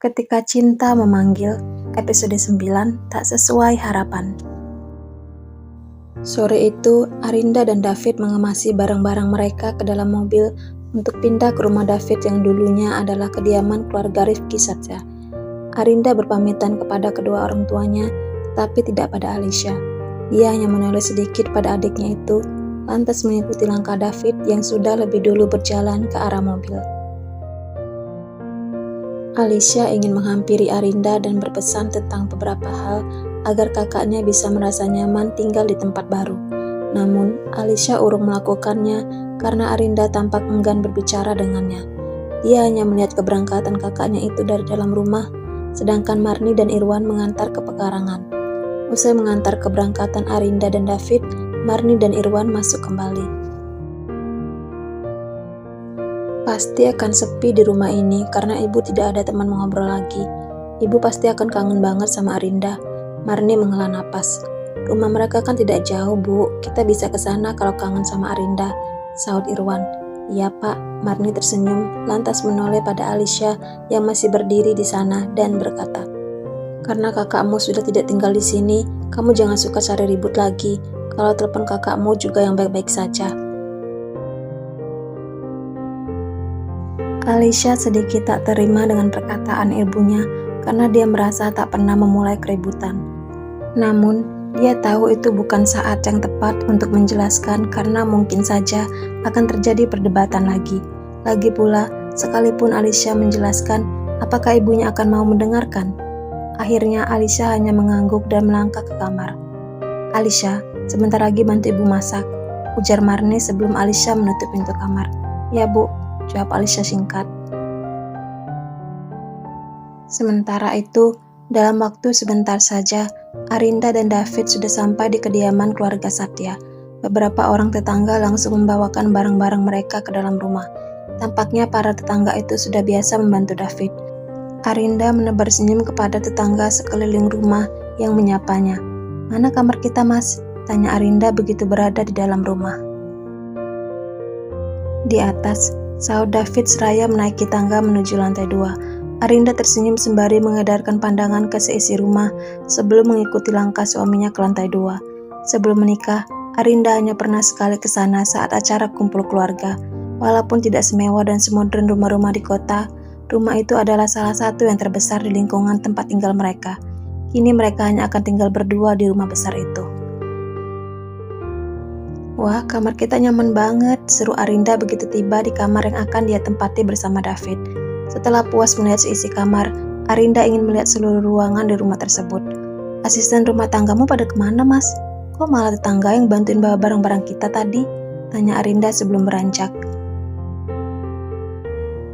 Ketika Cinta Memanggil, episode 9, Tak Sesuai Harapan. Sore itu, Arinda dan David mengemasi barang-barang mereka ke dalam mobil untuk pindah ke rumah David yang dulunya adalah kediaman keluarga Rifki saja. Arinda berpamitan kepada kedua orang tuanya, tetapi tidak pada Alicia. Dia hanya menoleh sedikit pada adiknya itu, lantas mengikuti langkah David yang sudah lebih dulu berjalan ke arah mobil. Alicia ingin menghampiri Arinda dan berpesan tentang beberapa hal agar kakaknya bisa merasa nyaman tinggal di tempat baru. Namun, Alicia urung melakukannya karena Arinda tampak enggan berbicara dengannya. Dia hanya melihat keberangkatan kakaknya itu dari dalam rumah, sedangkan Marni dan Irwan mengantar ke pekarangan. Usai mengantar keberangkatan Arinda dan David, Marni dan Irwan masuk kembali. Pasti akan sepi di rumah ini karena ibu tidak ada teman mengobrol lagi. Ibu pasti akan kangen banget sama Arinda. Marni menghela napas. Rumah mereka kan tidak jauh, Bu. Kita bisa ke sana kalau kangen sama Arinda, sahut Irwan. Iya, Pak. Marni tersenyum, lantas menoleh pada Alicia yang masih berdiri di sana dan berkata, karena kakakmu sudah tidak tinggal di sini, kamu jangan suka cari ribut lagi. Kalau telepon kakakmu juga yang baik-baik saja. Alicia sedikit tak terima dengan perkataan ibunya karena dia merasa tak pernah memulai keributan. Namun, dia tahu itu bukan saat yang tepat untuk menjelaskan karena mungkin saja akan terjadi perdebatan lagi. Lagi pula, sekalipun Alicia menjelaskan, apakah ibunya akan mau mendengarkan? Akhirnya Alicia hanya mengangguk dan melangkah ke kamar. Alicia, sebentar lagi bantu ibu masak, ujar Marni sebelum Alicia menutup pintu kamar. Ya, Bu, jawab Alicia singkat. Sementara itu, dalam waktu sebentar saja, Arinda dan David sudah sampai di kediaman keluarga Satya. Beberapa orang tetangga langsung membawakan barang-barang mereka ke dalam rumah. Tampaknya para tetangga itu sudah biasa membantu David. Arinda menebar senyum kepada tetangga sekeliling rumah yang menyapanya. Mana kamar kita, Mas? Tanya Arinda begitu berada di dalam rumah. Di atas, sahut David seraya menaiki tangga menuju lantai 2. Arinda tersenyum sembari mengedarkan pandangan ke seisi rumah sebelum mengikuti langkah suaminya ke lantai 2. Sebelum menikah, Arinda hanya pernah sekali ke sana saat acara kumpul keluarga. Walaupun tidak semewah dan semodern rumah-rumah di kota, rumah itu adalah salah satu yang terbesar di lingkungan tempat tinggal mereka. Kini mereka hanya akan tinggal berdua di rumah besar itu. Wah, kamar kita nyaman banget, seru Arinda begitu tiba di kamar yang akan dia tempati bersama David. Setelah puas melihat seisi kamar, Arinda ingin melihat seluruh ruangan di rumah tersebut. Asisten rumah tanggamu pada kemana, Mas? Kok malah tetangga yang bantuin bawa barang-barang kita tadi? Tanya Arinda sebelum beranjak.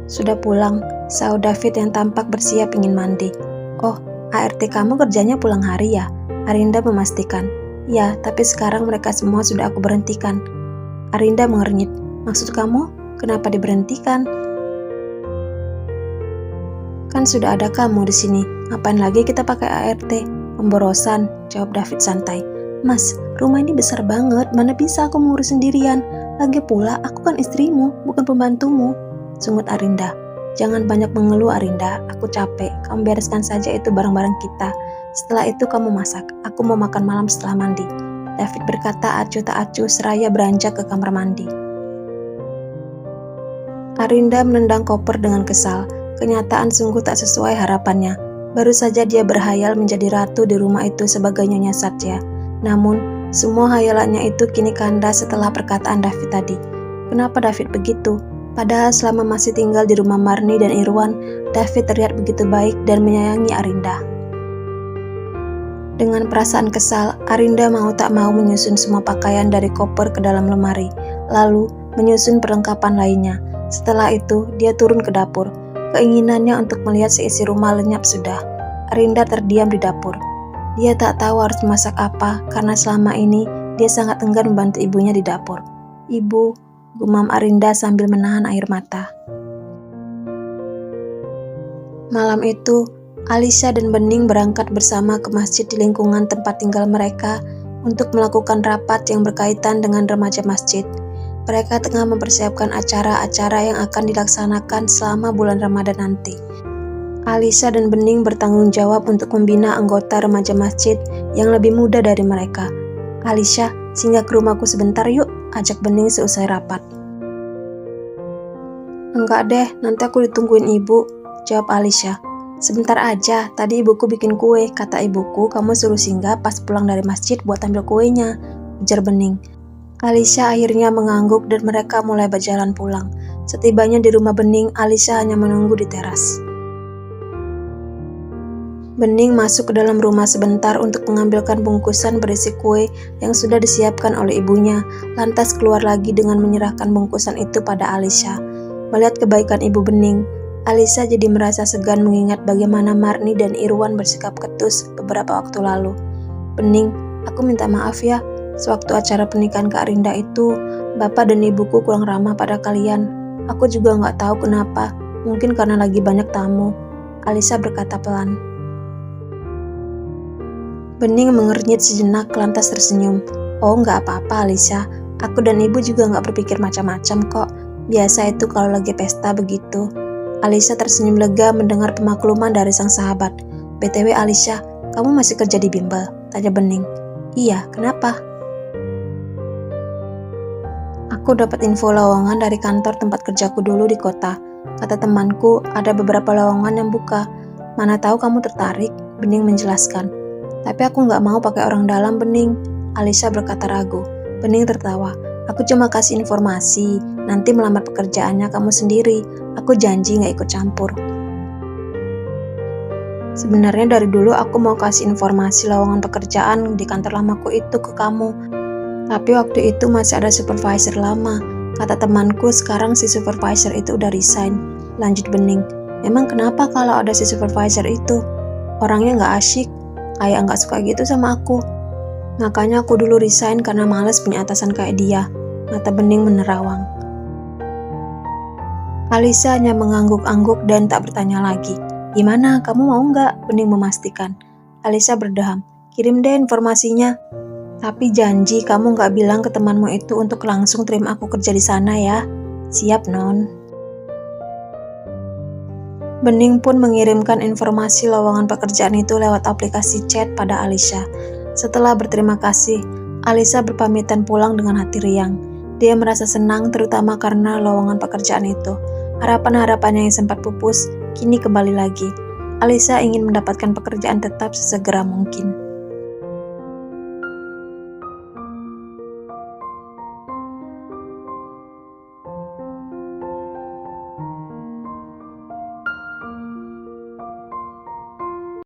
Sudah pulang, sahut David yang tampak bersiap ingin mandi. Oh, ART kamu kerjanya pulang hari ya? Arinda memastikan. Ya, tapi sekarang mereka semua sudah aku berhentikan. Arinda mengernyit. Maksud kamu, kenapa diberhentikan? Kan sudah ada kamu di sini. Ngapain lagi kita pakai ART? Pemborosan, jawab David santai. Mas, rumah ini besar banget. Mana bisa aku mengurus sendirian? Lagi pula, aku kan istrimu, bukan pembantumu. Sungut Arinda. Jangan banyak mengeluh, Arinda. Aku capek. Kamu bereskan saja itu barang-barang kita. Setelah itu kamu masak. Aku mau makan malam setelah mandi. David berkata acuh tak acuh seraya beranjak ke kamar mandi. Arinda menendang koper dengan kesal. Kenyataan sungguh tak sesuai harapannya. Baru saja dia berhayal menjadi ratu di rumah itu sebagai Nyonya Satya. Namun, semua hayalannya itu kini kandas setelah perkataan David tadi. Kenapa David begitu? Padahal selama masih tinggal di rumah Marni dan Irwan, David terlihat begitu baik dan menyayangi Arinda. Dengan perasaan kesal, Arinda mau tak mau menyusun semua pakaian dari koper ke dalam lemari, lalu menyusun perlengkapan lainnya. Setelah itu, dia turun ke dapur. Keinginannya untuk melihat seisi rumah lenyap sudah. Arinda terdiam di dapur. Dia tak tahu harus masak apa karena selama ini dia sangat enggan membantu ibunya di dapur. Ibu, gumam Arinda sambil menahan air mata. Malam itu, Alicia dan Bening berangkat bersama ke masjid di lingkungan tempat tinggal mereka untuk melakukan rapat yang berkaitan dengan remaja masjid. Mereka tengah mempersiapkan acara-acara yang akan dilaksanakan selama bulan Ramadan nanti. Alisa dan Bening bertanggung jawab untuk membina anggota remaja masjid yang lebih muda dari mereka. "Alisa, singgah ke rumahku sebentar yuk," ajak Bening seusai rapat. "Enggak deh, nanti aku ditungguin ibu," jawab Alisa. "Sebentar aja, tadi ibuku bikin kue. Kata ibuku, kamu suruh singgah pas pulang dari masjid buat ambil kuenya," ujar Bening. Alisa akhirnya mengangguk dan mereka mulai berjalan pulang. Setibanya di rumah Bening, Alisa hanya menunggu di teras. Bening masuk ke dalam rumah sebentar untuk mengambilkan bungkusan berisi kue yang sudah disiapkan oleh ibunya, lantas keluar lagi dengan menyerahkan bungkusan itu pada Alisa. Melihat kebaikan ibu Bening, Alisa jadi merasa segan mengingat bagaimana Marni dan Irwan bersikap ketus beberapa waktu lalu. "Bening, aku minta maaf ya, sewaktu acara pernikahan Kak Rinda itu, bapak dan ibuku kurang ramah pada kalian. Aku juga nggak tahu kenapa, mungkin karena lagi banyak tamu," Alisa berkata pelan. Bening mengernyit sejenak lantas tersenyum. "Oh, nggak apa-apa Alisa, aku dan ibu juga nggak berpikir macam-macam kok. Biasa itu kalau lagi pesta begitu." Alisa tersenyum lega mendengar pemakluman dari sang sahabat. "BTW Alisa, kamu masih kerja di bimbel?" tanya Bening. "Iya, kenapa?" "Aku dapat info lowongan dari kantor tempat kerjaku dulu di kota. Kata temanku, ada beberapa lowongan yang buka. Mana tahu kamu tertarik," Bening menjelaskan. "Tapi aku nggak mau pakai orang dalam, Bening," Alisa berkata ragu. Bening tertawa. "Aku cuma kasih informasi, nanti melamar pekerjaannya kamu sendiri. Aku janji nggak ikut campur." "Sebenarnya dari dulu aku mau kasih informasi lowongan pekerjaan di kantor lamaku itu ke kamu. Tapi waktu itu masih ada supervisor lama. Kata temanku sekarang si supervisor itu udah resign," lanjut Bening. "Memang kenapa kalau ada si supervisor itu? Orangnya nggak asyik, kayak nggak suka gitu sama aku. Makanya aku dulu resign karena males punya atasan kayak dia," mata Bening menerawang. Alisa hanya mengangguk-angguk dan tak bertanya lagi. "Gimana, kamu mau nggak?" Bening memastikan. Alisa berdeham. "Kirim deh informasinya. Tapi janji kamu nggak bilang ke temanmu itu untuk langsung terima aku kerja di sana ya." "Siap, Non." Bening pun mengirimkan informasi lowongan pekerjaan itu lewat aplikasi chat pada Alisa. Setelah berterima kasih, Alisa berpamitan pulang dengan hati riang. Dia merasa senang terutama karena lowongan pekerjaan itu. Harapan-harapannya yang sempat pupus, kini kembali lagi. Alisa ingin mendapatkan pekerjaan tetap sesegera mungkin.